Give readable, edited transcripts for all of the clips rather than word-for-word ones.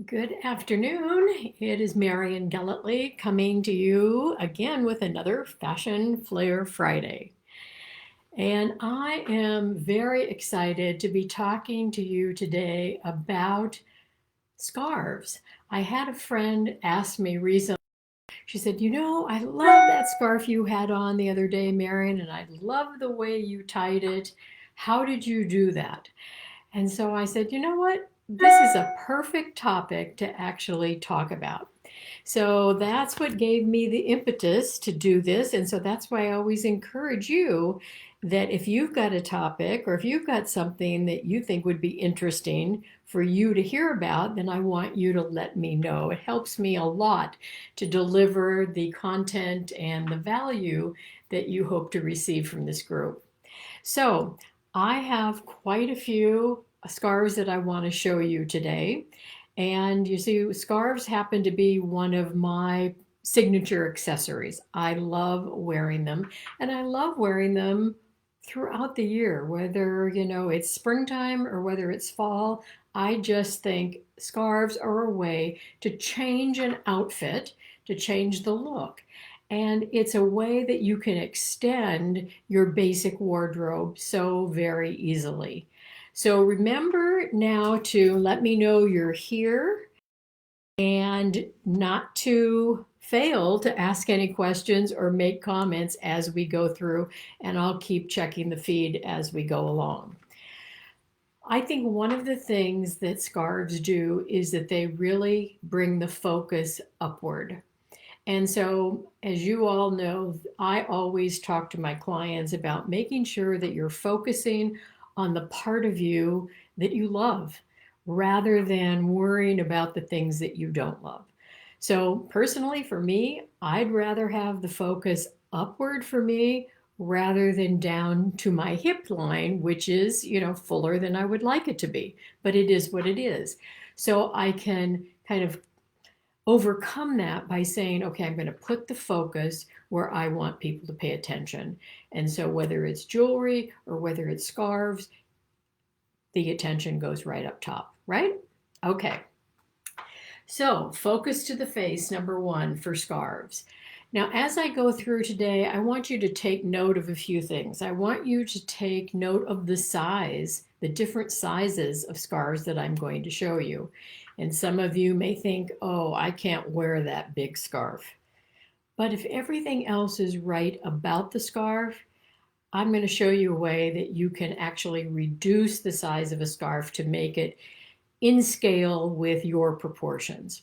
Good afternoon. It is Marian Gellatly coming to you again with another Fashion Flair Friday. And I am very excited to be talking to you today about scarves. I had a friend ask me recently, she said, I love that scarf you had on the other day, Marian, and I love the way you tied it. How did you do that? And so I said, you know what? This is a perfect topic to actually talk about. So that's what gave me the impetus to do this. And so that's why I always encourage you that if you've got a topic or if you've got something that you think would be interesting for you to hear about, then I want you to let me know. It helps me a lot to deliver the content and the value that you hope to receive from this group. So I have quite a few scarves that I want to show you today. And you see, scarves happen to be one of my signature accessories. I love wearing them, and I love wearing them throughout the year, whether, it's springtime or whether it's fall. I just think scarves are a way to change an outfit, to change the look. And it's a way that you can extend your basic wardrobe so very easily. So remember now to let me know you're here and not to fail to ask any questions or make comments as we go through, and I'll keep checking the feed as we go along. I think one of the things that scarves do is that they really bring the focus upward. And so, as you all know, I always talk to my clients about making sure that you're focusing on the part of you that you love rather than worrying about the things that you don't love. So, personally, for me, I'd rather have the focus upward for me rather than down to my hip line, which is, fuller than I would like it to be. But it is what it is. So, I can kind of overcome that by saying, okay, I'm going to put the focus where I want people to pay attention. And so whether it's jewelry or whether it's scarves, the attention goes right up top, right? Okay. So focus to the face, number one for scarves. Now, as I go through today, I want you to take note of a few things. I want you to take note of the size, the different sizes of scarves that I'm going to show you. And some of you may think, oh, I can't wear that big scarf. But if everything else is right about the scarf, I'm going to show you a way that you can actually reduce the size of a scarf to make it in scale with your proportions.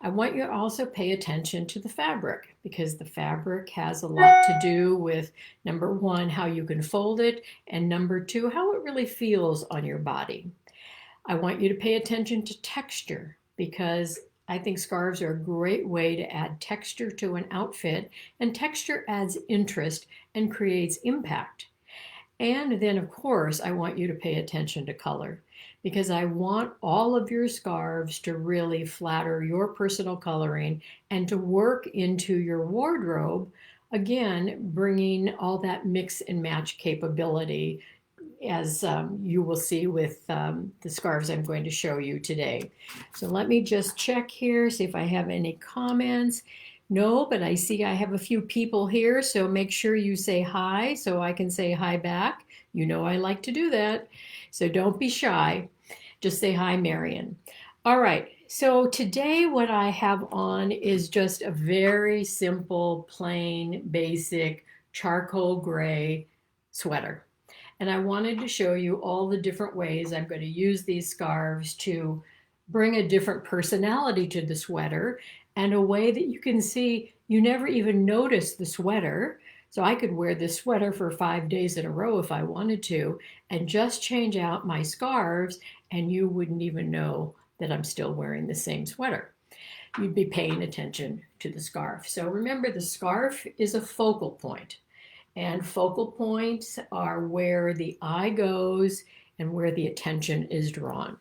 I want you to also pay attention to the fabric because the fabric has a lot to do with number one, how you can fold it, and number two, how it really feels on your body. I want you to pay attention to texture because I think scarves are a great way to add texture to an outfit, and texture adds interest and creates impact. And then, of course, I want you to pay attention to color because I want all of your scarves to really flatter your personal coloring and to work into your wardrobe, again, bringing all that mix and match capability as you will see with the scarves I'm going to show you today. So let me just check here, see if I have any comments. No, but I see I have a few people here, so make sure you say hi so I can say hi back. You know I like to do that, so don't be shy. Just say hi, Marion. All right, so today what I have on is just a very simple, plain, basic charcoal gray sweater. And I wanted to show you all the different ways I'm going to use these scarves to bring a different personality to the sweater and a way that you can see you never even notice the sweater. So I could wear this sweater for 5 days in a row if I wanted to and just change out my scarves and you wouldn't even know that I'm still wearing the same sweater. You'd be paying attention to the scarf. So remember, the scarf is a focal point. And focal points are where the eye goes and where the attention is drawn.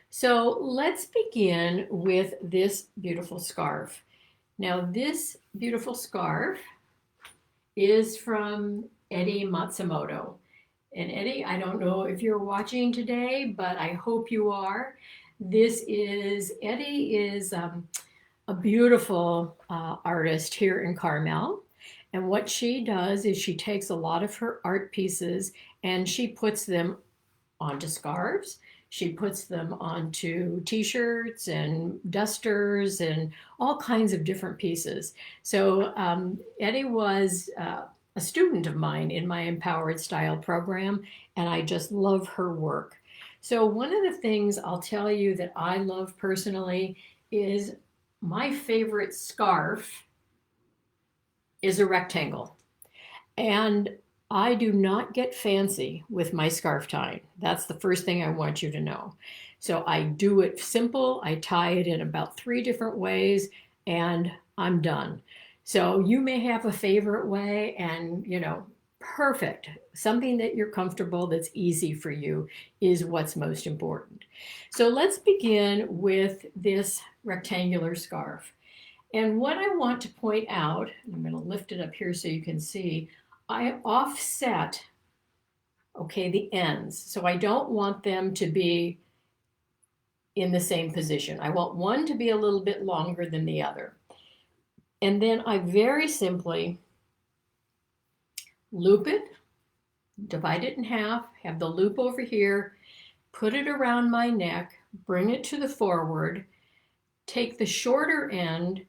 So let's begin with this beautiful scarf. Now, this beautiful scarf is from Eddie Matsumoto. And Eddie, I don't know if you're watching today, but I hope you are. Eddie is a beautiful artist here in Carmel. And what she does is she takes a lot of her art pieces and she puts them onto scarves. She puts them onto t-shirts and dusters and all kinds of different pieces. So Eddie was a student of mine in my Empowered Style program, and I just love her work. So one of the things I'll tell you that I love personally is my favorite scarf is a rectangle. And I do not get fancy with my scarf tying. That's the first thing I want you to know. So I do it simple. I tie it in about 3 different ways and I'm done. So you may have a favorite way and, perfect. Something that you're comfortable, that's easy for you is what's most important. So let's begin with this rectangular scarf. And what I want to point out, I'm going to lift it up here so you can see, I offset, okay, the ends. So I don't want them to be in the same position. I want one to be a little bit longer than the other. And then I very simply loop it, divide it in half, have the loop over here, put it around my neck, bring it to the forward, take the shorter end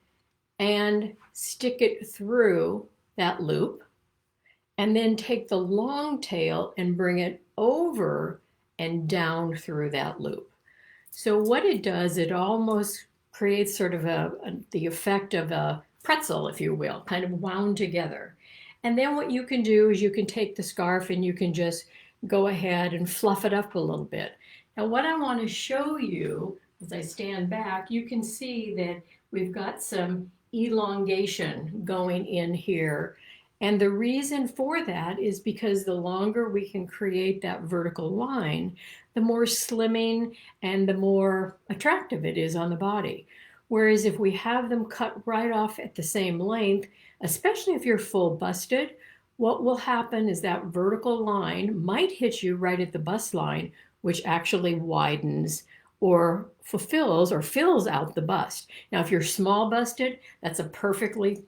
and stick it through that loop, and then take the long tail and bring it over and down through that loop. So what it does, it almost creates sort of the effect of a pretzel, if you will, kind of wound together. And then what you can do is you can take the scarf and you can just go ahead and fluff it up a little bit. Now what I want to show you, as I stand back, you can see that we've got some elongation going in here. And the reason for that is because the longer we can create that vertical line, the more slimming and the more attractive it is on the body. Whereas if we have them cut right off at the same length, especially if you're full busted, what will happen is that vertical line might hit you right at the bust line, which actually widens or fulfills or fills out the bust. Now, if you're small busted, that's a perfectly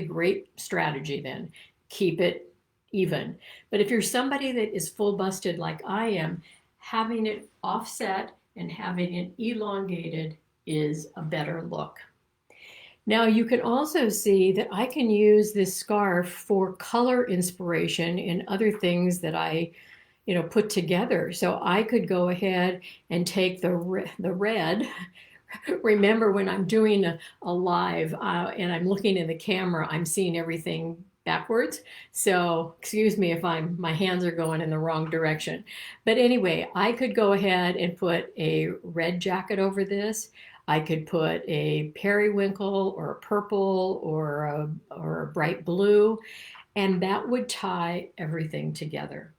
great strategy then. Keep it even. But if you're somebody that is full busted like I am, having it offset and having it elongated is a better look. Now you can also see that I can use this scarf for color inspiration in other things that I put together. So I could go ahead and take the red. Remember when I'm doing a live and I'm looking in the camera, I'm seeing everything backwards. So excuse me if my hands are going in the wrong direction. But anyway, I could go ahead and put a red jacket over this. I could put a periwinkle or a purple or a bright blue, and that would tie everything together.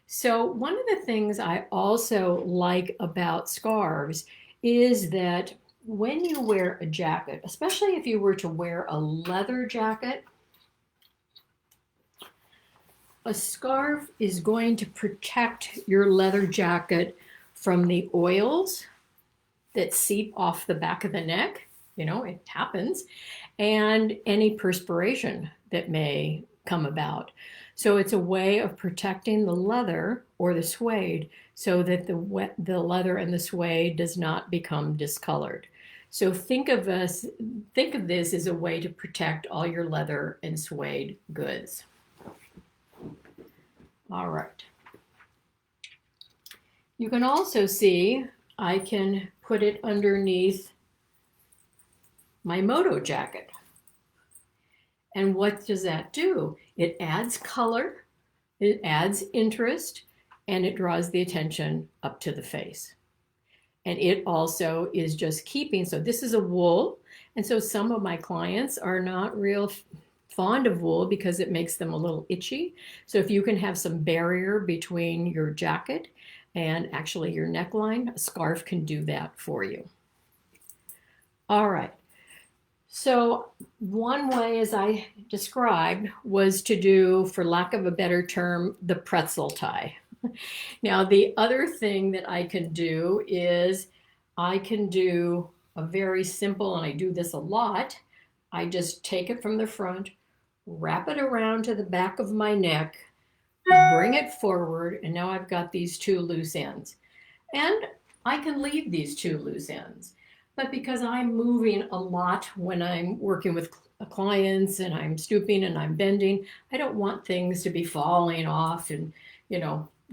So one of the things I also like about scarves is that when you wear a jacket, especially if you were to wear a leather jacket, a scarf is going to protect your leather jacket from the oils that seep off the back of the neck. It happens, and any perspiration that may come about. So it's a way of protecting the leather or the suede so that the leather and the suede does not become discolored. So think of this as a way to protect all your leather and suede goods. All right. You can also see I can put it underneath my moto jacket. And what does that do? It adds color, it adds interest, and it draws the attention up to the face. And it also is just keeping, so this is a wool, and so some of my clients are not real fond of wool because it makes them a little itchy. So if you can have some barrier between your jacket and actually your neckline, a scarf can do that for you. All right. So one way, as I described, was to do, for lack of a better term, the pretzel tie. Now, the other thing that I can do is I can do a very simple, and I do this a lot. I just take it from the front, wrap it around to the back of my neck, bring it forward, and now I've got these two loose ends. And I can leave these two loose ends. But because I'm moving a lot when I'm working with clients and I'm stooping and I'm bending, I don't want things to be falling off and,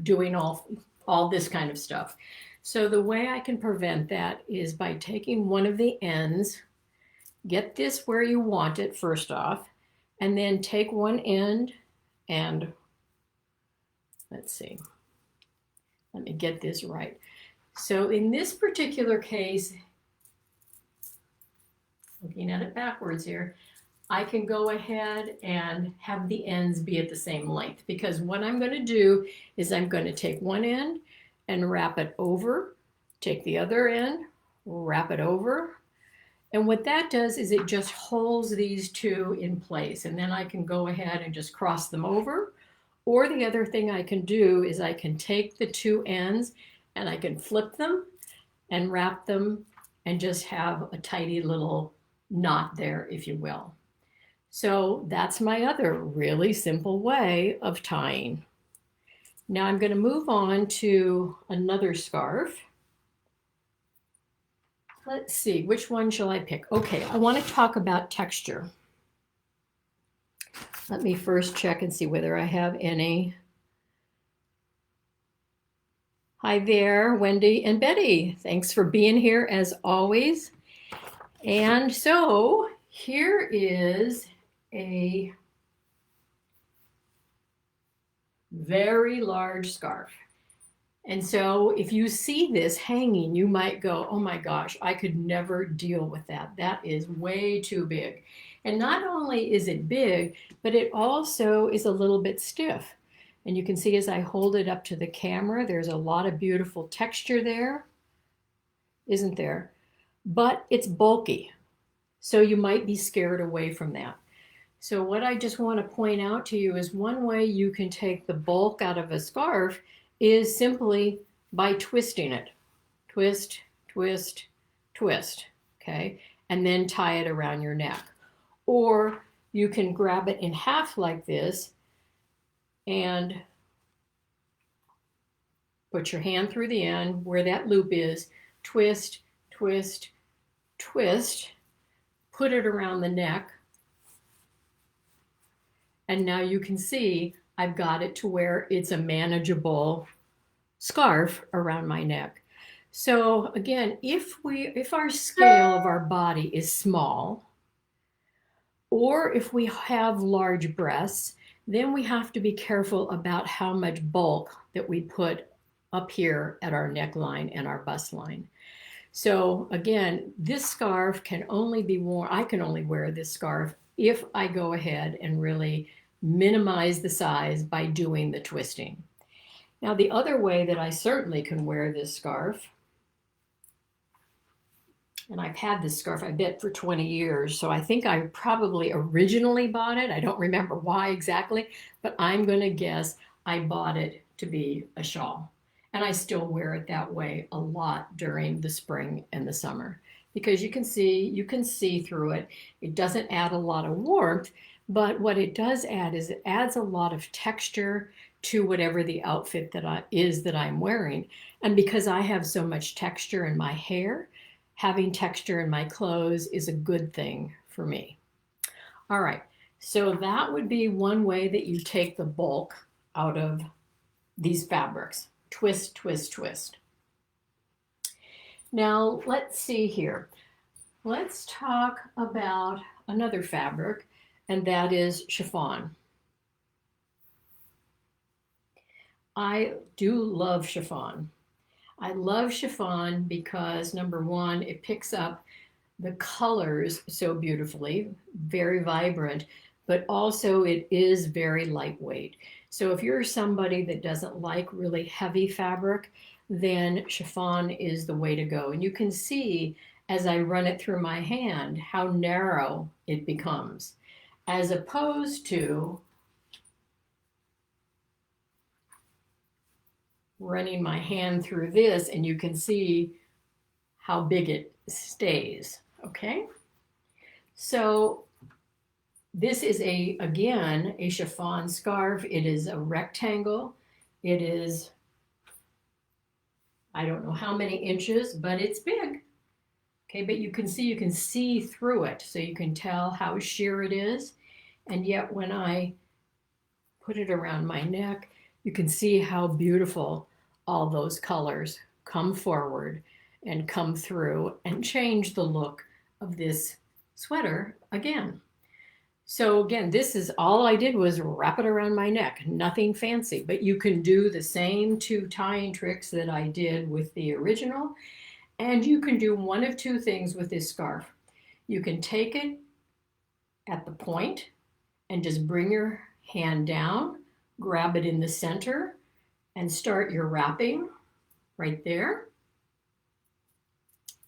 doing all this kind of stuff. So the way I can prevent that is by taking one of the ends, get this where you want it first off, and then take one end and let's see, let me get this right. So in this particular case, looking at it backwards here, I can go ahead and have the ends be at the same length, because what I'm going to do is I'm going to take one end and wrap it over, take the other end, wrap it over. And what that does is it just holds these two in place. And then I can go ahead and just cross them over. Or the other thing I can do is I can take the two ends and I can flip them and wrap them and just have a tidy little knot there, if you will. So that's my other really simple way of tying. Now I'm going to move on to another scarf. Let's see, which one shall I pick? Okay, I want to talk about texture. Let me first check and see whether I have any. Hi there, Wendy and Betty. Thanks for being here as always. And so here is a very large scarf. And so if you see this hanging, you might go, oh my gosh, I could never deal with that. That is way too big. And not only is it big, but it also is a little bit stiff. And you can see as I hold it up to the camera, there's a lot of beautiful texture there, isn't there? But it's bulky. So you might be scared away from that. So what I just want to point out to you is one way you can take the bulk out of a scarf is simply by twisting it. Twist, twist, twist, okay? And then tie it around your neck. Or you can grab it in half like this and put your hand through the end where that loop is, twist, twist, twist, put it around the neck, and now you can see I've got it to where it's a manageable scarf around my neck. So again, if our scale of our body is small, or if we have large breasts, then we have to be careful about how much bulk that we put up here at our neckline and our bust line. So again, this scarf can only be worn, I can only wear this scarf if I go ahead and really minimize the size by doing the twisting. Now the other way that I certainly can wear this scarf, and I've had this scarf, I bet, for 20 years, so I think I probably originally bought it. I don't remember why exactly, but I'm going to guess I bought it to be a shawl. And I still wear it that way a lot during the spring and the summer, because you can see through it. It doesn't add a lot of warmth, but what it does add is it adds a lot of texture to whatever the outfit that I'm wearing. And because I have so much texture in my hair, having texture in my clothes is a good thing for me. All right, so that would be one way that you take the bulk out of these fabrics. Twist, twist, twist. Now let's see here. Let's talk about another fabric, and that is chiffon. I do love chiffon. I love chiffon because, number one, it picks up the colors so beautifully, very vibrant, but also it is very lightweight. So if you're somebody that doesn't like really heavy fabric, then chiffon is the way to go. And you can see as I run it through my hand how narrow it becomes, as opposed to running my hand through this, and you can see how big it stays, okay? So this is again, a chiffon scarf. It is a rectangle. It is, I don't know how many inches, but it's big. Okay, but you can see through it, so you can tell how sheer it is. And yet when I put it around my neck, you can see how beautiful all those colors come forward and come through and change the look of this sweater again. So again, this is all I did was wrap it around my neck, nothing fancy, but you can do the same two tying tricks that I did with the original, and you can do one of two things with this scarf. You can take it at the point and just bring your hand down, grab it in the center, and start your wrapping right there.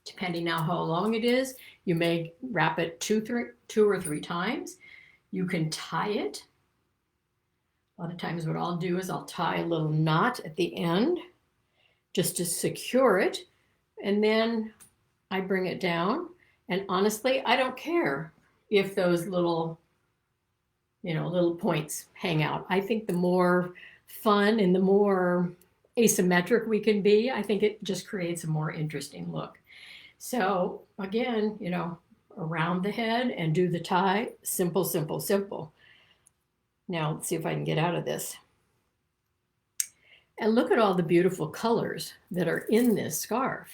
Depending on how long it is, you may wrap it two or three times. You can tie it. A lot of times what I'll do is I'll tie a little knot at the end just to secure it, and then I bring it down. And honestly, I don't care if those little points hang out. I think the more fun and the more asymmetric we can be, I think it just creates a more interesting look. So again, around the head and do the tie. Simple, simple, simple. Now let's see if I can get out of this. And look at all the beautiful colors that are in this scarf.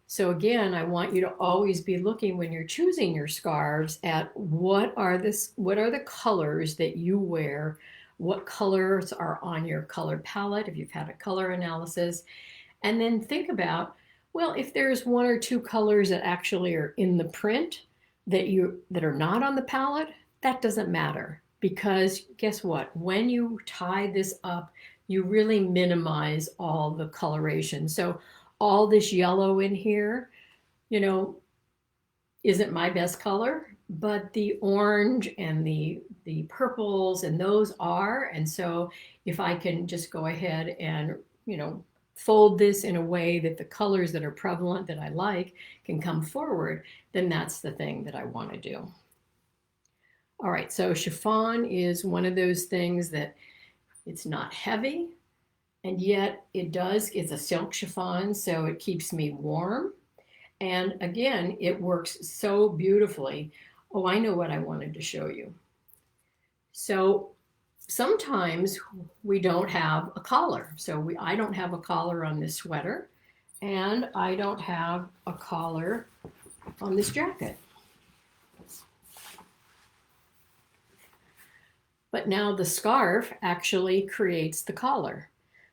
So again, I want you to always be looking when you're choosing your scarves at what are the colors that you wear, what colors are on your color palette if you've had a color analysis, and then think about, well, if there's one or two colors that actually are in the print that are not on the palette, that doesn't matter, because guess what? When you tie this up, you really minimize all the coloration. So all this yellow in here, isn't my best color, but the orange and the purples and those are. And so if I can just go ahead and, fold this in a way that the colors that are prevalent that I like can come forward, then that's the thing that I want to do. All right, so chiffon is one of those things that it's not heavy, and yet it's a silk chiffon, so it keeps me warm. And again, it works so beautifully. Oh, I know what I wanted to show you. So sometimes we don't have a collar. So I don't have a collar on this sweater, and I don't have a collar on this jacket. But now the scarf actually creates the collar.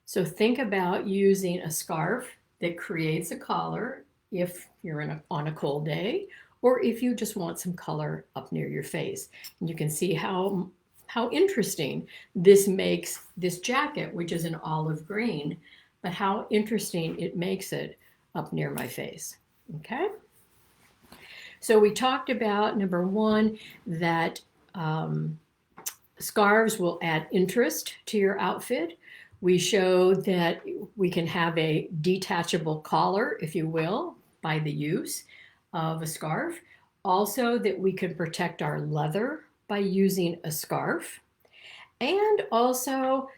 So think about using a scarf that creates a collar if you're on a cold day, or if you just want some color up near your face. And you can see how interesting this makes this jacket, which is an olive green, but how interesting it makes it up near my face, okay? So we talked about, number one, that scarves will add interest to your outfit. We showed that we can have a detachable collar, if you will, by the use of a scarf. Also that we can protect our leather by using a scarf. And also,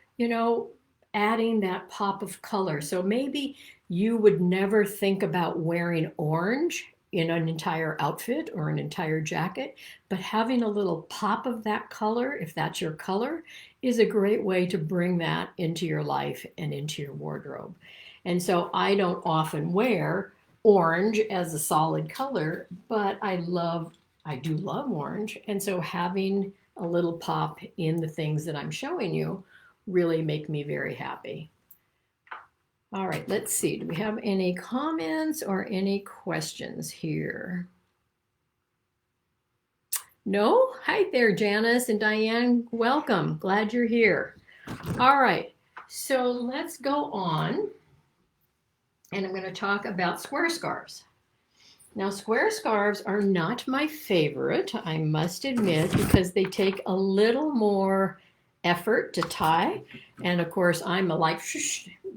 adding that pop of color. So maybe you would never think about wearing orange in an entire outfit or an entire jacket, but having a little pop of that color, if that's your color, is a great way to bring that into your life and into your wardrobe. And so I don't often wear orange as a solid color, but I do love orange. And so having a little pop in the things that I'm showing you really make me very happy. All right, let's see. Do we have any comments or any questions here? No? Hi there, Janice and Diane. Welcome. Glad you're here. All right, so let's go on. And I'm going to talk about square scarves. Now, square scarves are not my favorite, I must admit, because they take a little more effort to tie. And of course, I'm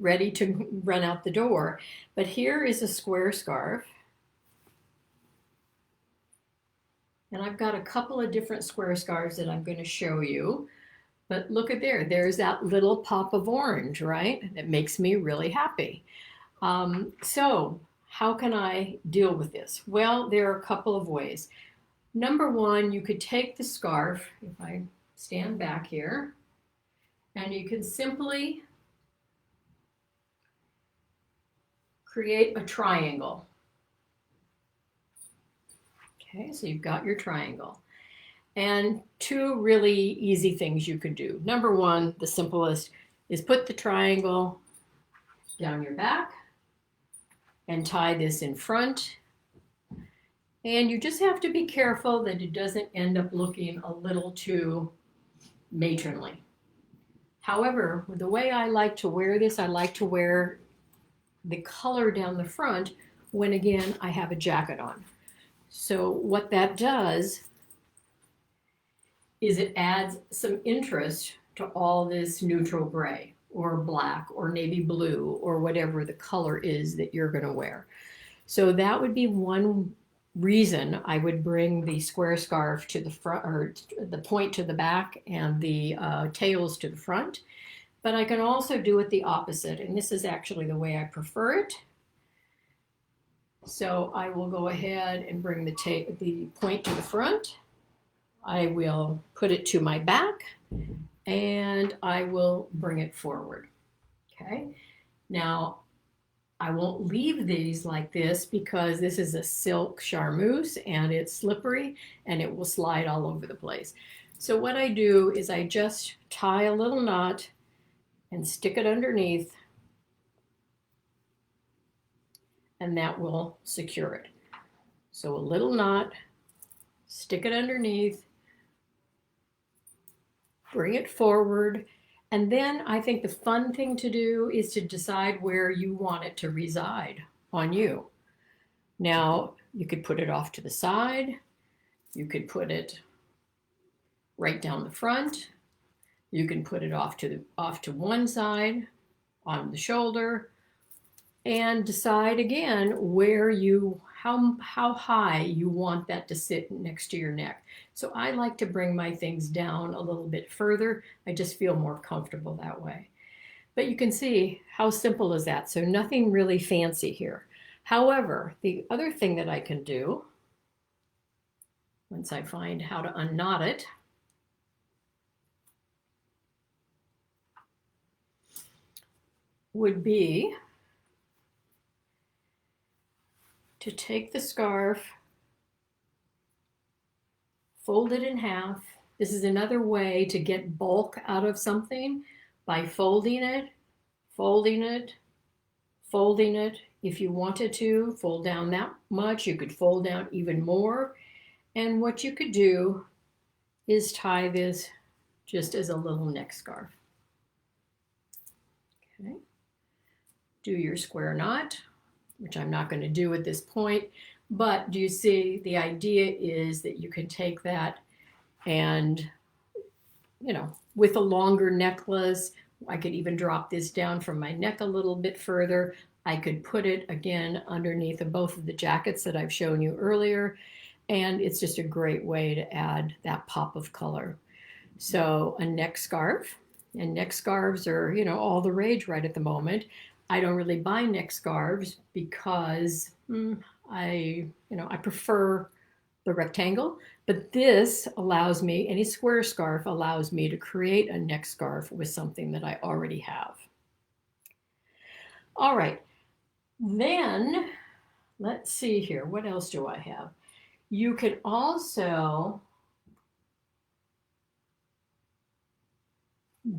ready to run out the door. But here is a square scarf. And I've got a couple of different square scarves that I'm going to show you. But look at there, there's that little pop of orange, right? That makes me really happy. So how can I deal with this? Well, there are a couple of ways. Number one, you could take the scarf, if I stand back here, and you can simply create a triangle. Okay, so you've got your triangle. And two really easy things you could do. Number one, the simplest, is put the triangle down your back and tie this in front. And you just have to be careful that it doesn't end up looking a little too matronly. However, the way I like to wear this, I like to wear the color down the front when, again, I have a jacket on. So what that does is it adds some interest to all this neutral gray or black or navy blue or whatever the color is that you're going to wear. So that would be one reason I would bring the square scarf to the front, or the point to the back and the tails to the front. But I can also do it the opposite, and this is actually the way I prefer it. So I will go ahead and bring the point to the front. I will put it to my back and I will bring it forward. Okay. Now I won't leave these like this because this is a silk charmeuse and it's slippery and it will slide all over the place. So what I do is I just tie a little knot and stick it underneath, and that will secure it. So a little knot, stick it underneath, bring it forward, and then I think the fun thing to do is to decide where you want it to reside on you. Now, you could put it off to the side, you could put it right down the front, you can put it off to one side, on the shoulder, and decide again where how high you want that to sit next to your neck. So I like to bring my things down a little bit further. I just feel more comfortable that way. But you can see how simple is that. So nothing really fancy here. However, the other thing that I can do, once I find how to unknot it, would be to take the scarf, fold it in half. This is another way to get bulk out of something by folding it, folding it, folding it. If you wanted to fold down that much, you could fold down even more. And what you could do is tie this just as a little neck scarf. Okay. Do your square knot, which I'm not going to do at this point, but do you see the idea is that you can take that and, with a longer necklace, I could even drop this down from my neck a little bit further. I could put it again underneath of both of the jackets that I've shown you earlier, and it's just a great way to add that pop of color. So a neck scarf, and neck scarves are, all the rage right at the moment. I don't really buy neck scarves because I prefer the rectangle, but this allows me, any square scarf allows me to create a neck scarf with something that I already have. All right, then let's see here. What else do I have? You could also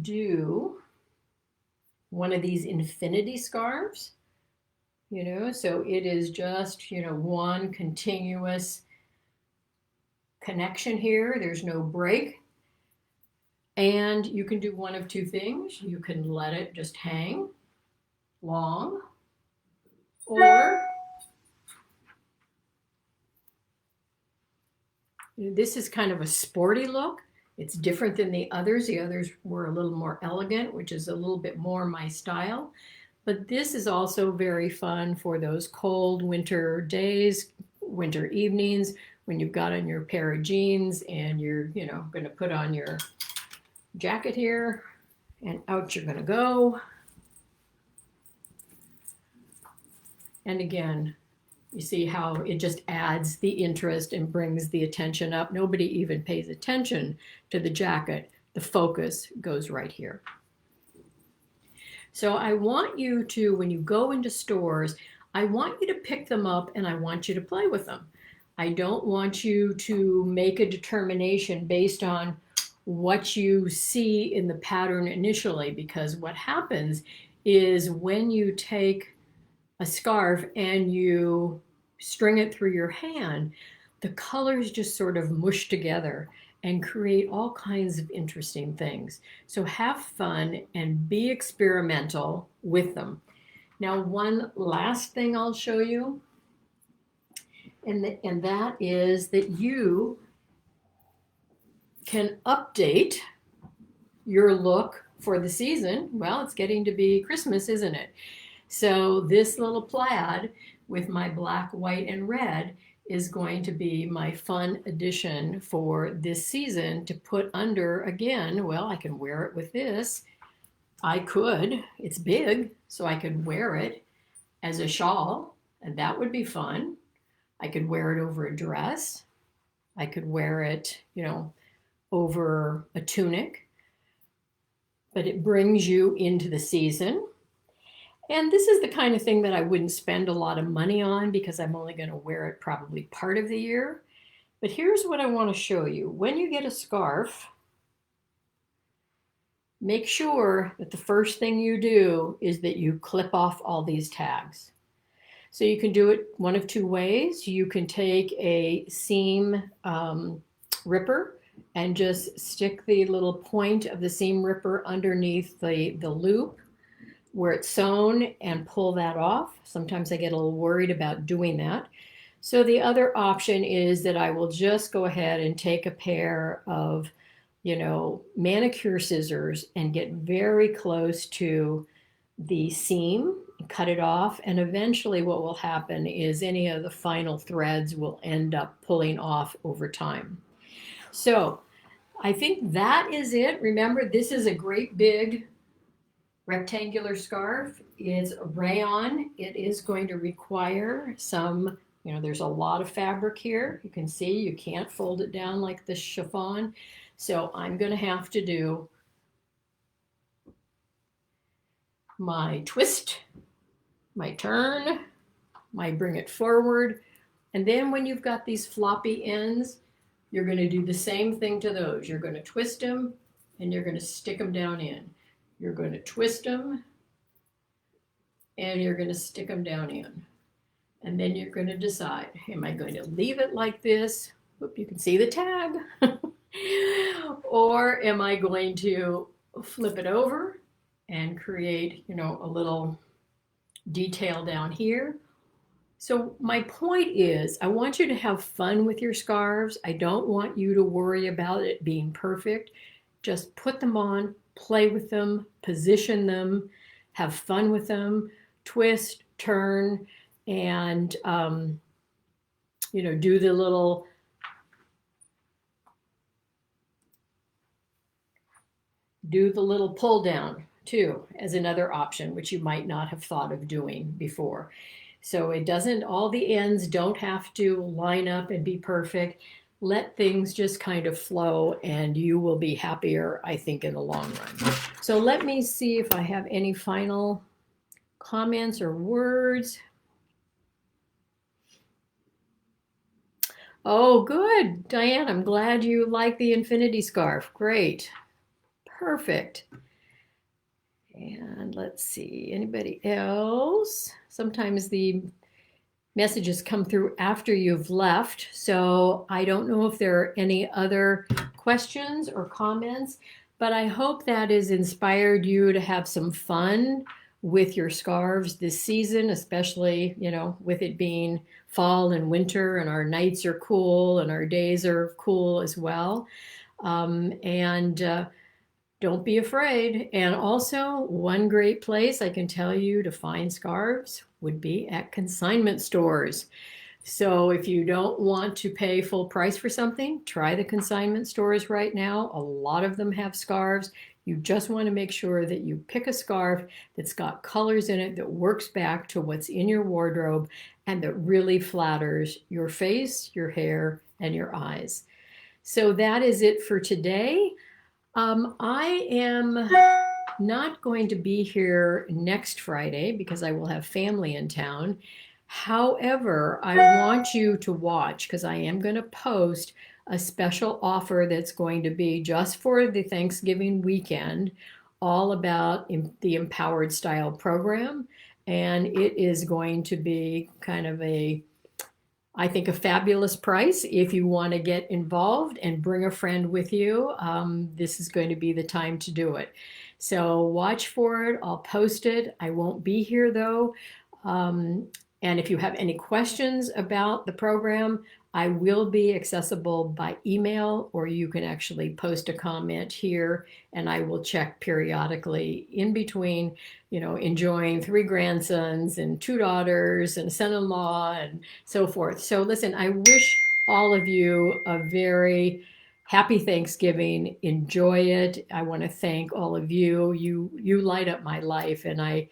do one of these infinity scarves, so it is just, one continuous connection here. There's no break. And you can do one of two things. You can let it just hang long, or this is kind of a sporty look. It's different than the others. The others were a little more elegant, which is a little bit more my style. But this is also very fun for those cold winter days, winter evenings, when you've got on your pair of jeans and you're, going to put on your jacket here, and out you're going to go. And again, you see how it just adds the interest and brings the attention up. Nobody even pays attention to the jacket. The focus goes right here. So I want you to, when you go into stores, I want you to pick them up and I want you to play with them. I don't want you to make a determination based on what you see in the pattern initially, because what happens is when you take a scarf and you string it through your hand, the colors just sort of mush together and create all kinds of interesting things. So have fun and be experimental with them. Now, one last thing I'll show you, and that is that you can update your look for the season. Well, it's getting to be Christmas, isn't it? So this little plaid with my black, white, and red is going to be my fun addition for this season to put under. Again, well, I can wear it with this. I could, it's big, so I could wear it as a shawl, and that would be fun. I could wear it over a dress. I could wear it, over a tunic. But it brings you into the season. And this is the kind of thing that I wouldn't spend a lot of money on because I'm only going to wear it probably part of the year. But here's what I want to show you. When you get a scarf, make sure that the first thing you do is that you clip off all these tags. So you can do it one of two ways. You can take a seam ripper and just stick the little point of the seam ripper underneath the loop where it's sewn and pull that off. Sometimes I get a little worried about doing that. So the other option is that I will just go ahead and take a pair of, manicure scissors and get very close to the seam, cut it off, and eventually what will happen is any of the final threads will end up pulling off over time. So I think that is it. Remember, this is a great big rectangular scarf. It's rayon. It is going to require some, there's a lot of fabric here. You can see you can't fold it down like the chiffon. So I'm going to have to do my twist, my turn, my bring it forward. And then when you've got these floppy ends, you're going to do the same thing to those. You're going to twist them and you're going to stick them down in. You're going to twist them and you're going to stick them down in. And then you're going to decide, am I going to leave it like this? Whoop, you can see the tag. Or am I going to flip it over and create, a little detail down here? So my point is, I want you to have fun with your scarves. I don't want you to worry about it being perfect. Just put them on, play with them, position them, have fun with them, twist, turn, and, do the little pull down too as another option, which you might not have thought of doing before. So it doesn't, all the ends don't have to line up and be perfect. Let things just kind of flow and you will be happier, I think, in the long run. So let me see if I have any final comments or words. Oh, good, Diane, I'm glad you like the infinity scarf. Great, perfect. And let's see, anybody else? Sometimes the messages come through after you've left, so I don't know if there are any other questions or comments, but I hope that has inspired you to have some fun with your scarves this season, especially, with it being fall and winter and our nights are cool and our days are cool as well. Don't be afraid. And also, one great place I can tell you to find scarves would be at consignment stores. So if you don't want to pay full price for something, try the consignment stores right now. A lot of them have scarves. You just want to make sure that you pick a scarf that's got colors in it that works back to what's in your wardrobe and that really flatters your face, your hair, and your eyes. So that is it for today. I am not going to be here next Friday because I will have family in town. However, I want you to watch because I am going to post a special offer that's going to be just for the Thanksgiving weekend, all about the Empowered Style program. And it is going to be kind of I think, a fabulous price. If you want to get involved and bring a friend with you, this is going to be the time to do it. So watch for it. I'll post it. I won't be here though. Um, and if you have any questions about the program, I will be accessible by email, or you can actually post a comment here and I will check periodically in between, enjoying three grandsons and two daughters and a son-in-law and so forth. So listen, I wish all of you a very happy Thanksgiving. Enjoy it. I want to thank all of you. You light up my life, and I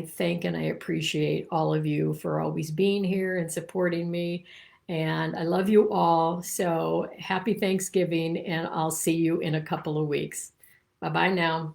thank and I appreciate all of you for always being here and supporting me. And I love you all. So happy Thanksgiving, and I'll see you in a couple of weeks. Bye bye now.